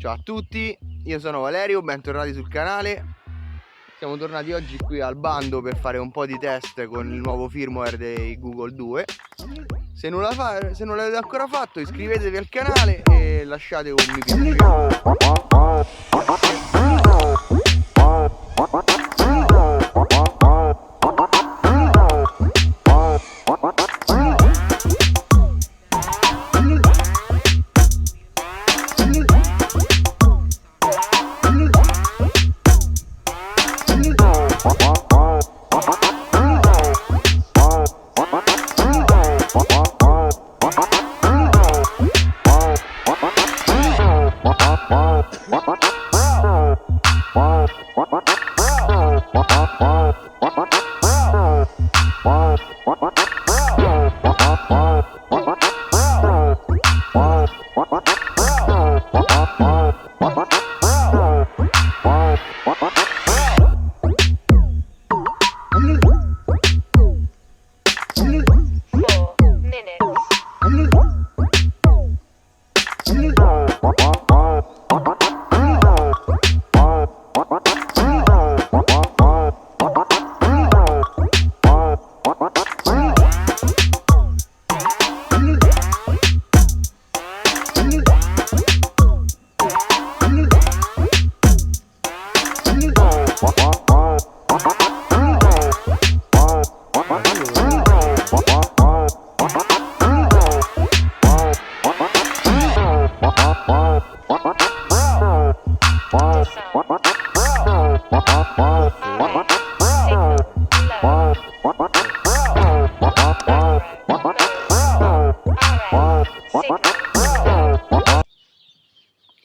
Ciao a tutti, io sono Valerio, bentornati sul canale. Siamo tornati oggi qui al bando per fare un po' di test con il nuovo firmware dei Google 2. Se non l'avete ancora fatto, iscrivetevi al canale e lasciate un mi piace.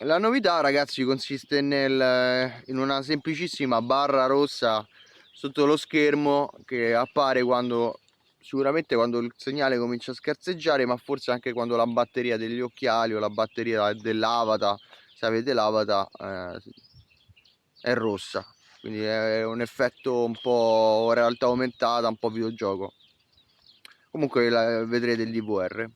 La novità, ragazzi, consiste in una semplicissima barra rossa sotto lo schermo che appare sicuramente quando il segnale comincia a scarseggiare, ma forse anche quando la batteria degli occhiali o la batteria dell'avata, se avete l'avata, è rossa. Quindi è un effetto un po' realtà aumentata, un po' videogioco. Comunque vedrete il DVR.